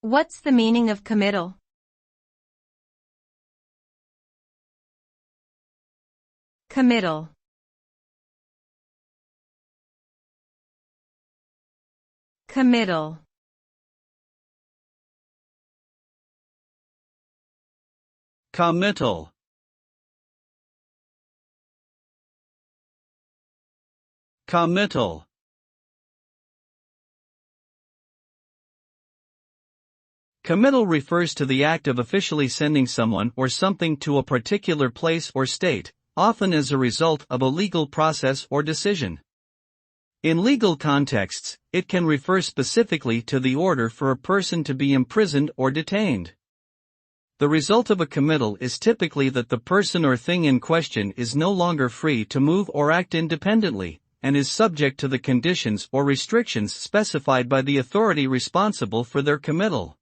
What's the meaning of committal? Committal. Committal. Committal. Committal. Committal refers to the act of officially sending someone or something to a particular place or state, often as a result of a legal process or decision. In legal contexts, it can refer specifically to the order for a person to be imprisoned or detained. The result of a committal is typically that the person or thing in question is no longer free to move or act independently, and is subject to the conditions or restrictions specified by the authority responsible for their committal.